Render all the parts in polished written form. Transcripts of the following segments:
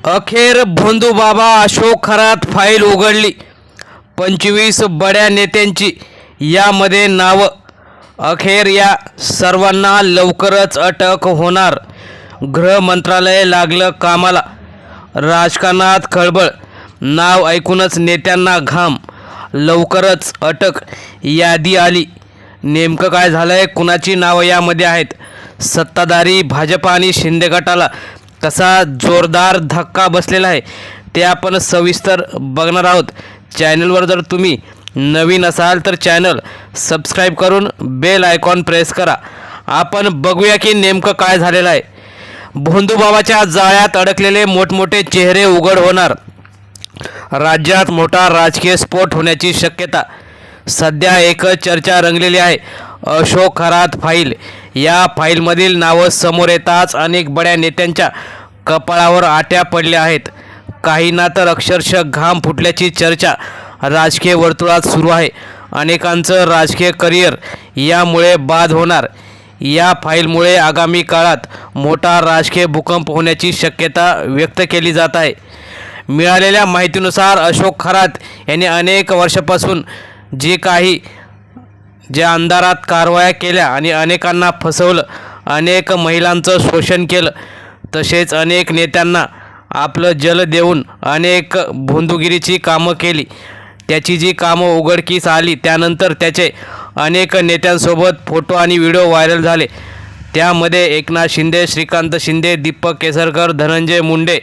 अखेर भोंदूबाबा अशोक खरात फाईल उघडली। 25 बड्या नेत्यांची यामध्ये नावं। अखेर या सर्वांना लवकरच अटक होणार। गृह मंत्रालय लागलं कामाला। राजकारणात खळबळ, नाव ऐकूनच नेत्यांना घाम। लवकरच अटक यादी आली। नेमकं काय झालंय, कुणाची नावं यामध्ये आहेत? सत्ताधारी भाजप आणि शिंदे गटाला कसा जोरदार धक्का बसलेला आहे ते आपण सविस्तर बघणार आहोत। चॅनलवर जर तुम्ही नवीन असाल तर चॅनल सबस्क्राईब करून बेल आयकॉन प्रेस करा। आपण बघूया की नेमकं काय झालेलं आहे। भोंदूबाबाच्या जाळ्यात अडकलेले मोठमोठे चेहरे उघड होणार। राज्यात मोठा राजकीय स्फोट होण्याची शक्यता। सध्या एकच चर्चा रंगलेली आहे, अशोक खरात फाईल। या फाईलमधील नावं समोर येताच अनेक बड्या नेत्यांच्या कपाळावर आट्या पडल्या आहेत। काहींना तर अक्षरशः घाम फुटल्याची चर्चा राजकीय वर्तुळात सुरू आहे। अनेकांचं राजकीय करिअर यामुळे बाद होणार। या फाईलमुळे आगामी काळात मोठा राजकीय भूकंप होण्याची शक्यता व्यक्त केली जात आहे। मिळालेल्या माहितीनुसार अशोक खरात यांनी अनेक वर्षापासून ज्या अंधारात कारवाया केल्या आणि अनेकांना फसवलं, अनेक महिलांचं शोषण केलं, तसेच अनेक नेत्यांना आपलं जल देऊन अनेक भोंदूगिरीची कामं केली। त्याची जी कामं उघडकीस आली त्यानंतर त्याचे अनेक नेत्यांसोबत फोटो आणि व्हिडिओ व्हायरल झाले। त्यामध्ये एकनाथ शिंदे, श्रीकांत शिंदे, दीपक केसरकर, धनंजय मुंडे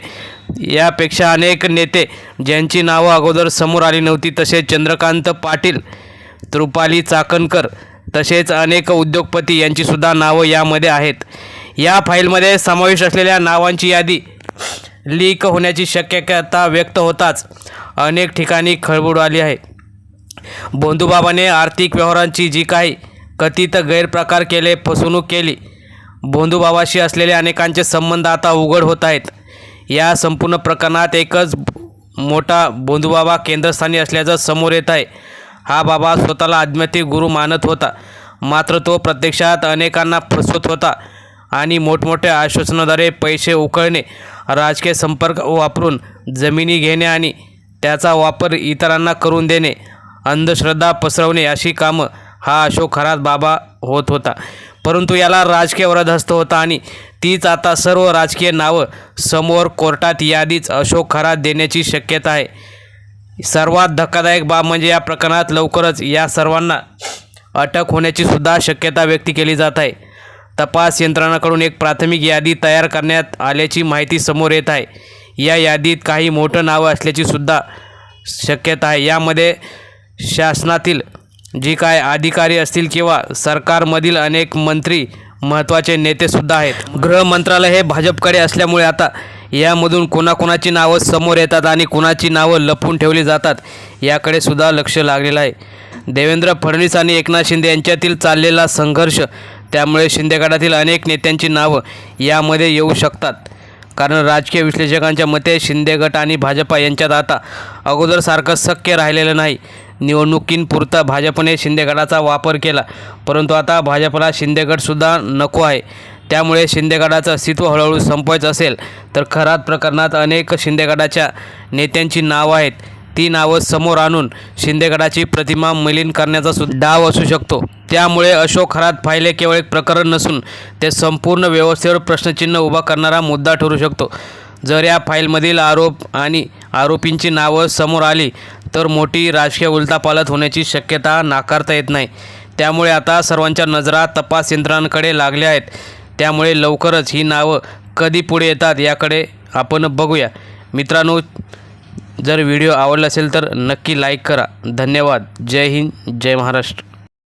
यापेक्षा अनेक नेते ज्यांची नावं अगोदर समोर आली नव्हती, तसेच चंद्रकांत पाटील, रुपाली चाकणकर, तसेच अनेक उद्योगपती यांचीसुद्धा नावं यामध्ये आहेत। या फाईलमध्ये समावेश असलेल्या नावांची यादी लीक होण्याची शक्यता व्यक्त होताच अनेक ठिकाणी खळबळ उडाली आहे। भोंदूबाबाने आर्थिक व्यवहारांची जी काही कथित गैरप्रकार केले, फसवणूक केली, भोंदूबाबाशी असलेले अनेकांचे संबंध आता उघड होत आहेत। या संपूर्ण प्रकरणात एकच मोठा भोंदूबाबा केंद्रस्थानी असल्याचं समोर येत आहे। हा बाबा स्वतःला आध्यात्मिक गुरु मानत होता, मात्र तो प्रत्यक्षात अनेकांना फसवत होता आणि मोठमोठ्या आश्वासनाद्वारे पैसे उकळणे, राजकीय संपर्क वापरून जमिनी घेणे आणि त्याचा वापर इतरांना करून देणे, अंधश्रद्धा पसरवणे अशी कामं हा अशोक खरात बाबा होत होता। परंतु याला राजकीय वरदहस्त होता आणि तीच आता सर्व राजकीय नावं समोर कोर्टात यादीच अशोक खरात देण्याची शक्यता आहे। सर्वात धक्कादायक बाब म्हणजे या प्रकरणात लवकरच या सर्वांना अटक होण्याची सुद्धा शक्यता व्यक्त केली जात आहे। तपास यंत्रणांकडून एक प्राथमिक यादी तयार करण्यात आल्याची माहिती समोर येत आहे। या यादीत काही मोठं नावं असल्याची सुद्धा शक्यता आहे। यामध्ये शासनातील जी काय अधिकारी असतील किंवा सरकारमधील अनेक मंत्री, महत्त्वाचे नेतेसुद्धा आहेत। गृह मंत्रालय हे भाजपकडे असल्यामुळे आता यामधून कोणाकोणाची नावं समोर येतात आणि कोणाची नावं लपवून ठेवली जातात याकडे सुद्धा लक्ष लागलेलं आहे। देवेंद्र फडणवीस आणि एकनाथ शिंदे यांच्यातील चाललेला संघर्ष, त्यामुळे शिंदे गटातील अनेक नेत्यांची नावं यामध्ये येऊ शकतात। कारण राजकीय विश्लेषकांच्या मते शिंदे गट आणि भाजपा यांच्यात आता अगोदरसारखं शक्य राहिलेलं नाही। निवडणुकींपुरता भाजपने शिंदे गटाचा वापर केला, परंतु आता भाजपला शिंदे गटसुद्धा नको आहे। त्यामुळे शिंदे गटाचं अस्तित्व हळूहळू संपवायचं असेल तर खरात प्रकरणात अनेक शिंदे गटाच्या नेत्यांची नावं आहेत, ती नावं समोर आणून शिंदे गटाची प्रतिमा मलिन करण्याचा सुद्धा डाव असू शकतो। त्यामुळे अशोक खरात फाईल केवळ एक प्रकरण नसून ते संपूर्ण व्यवस्थेवर प्रश्नचिन्ह उभा करणारा मुद्दा ठरू शकतो। जर या फाईलमधील आरोप आणि आरोपींची नावं समोर आली तर मोठी राजकीय उलथापालथ होण्याची शक्यता नाकारता येत नाही। त्यामुळे आता सर्वांच्या नजरा तपास यंत्रणांकडे लागल्या आहेत। त्यामुळे लवकरच ही नावं कधी पुढे येतात याकडे आपण बघूया। मित्रांनो, जर व्हिडिओ आवडला असेल तर नक्की लाईक करा। धन्यवाद। जय हिंद, जय महाराष्ट्र।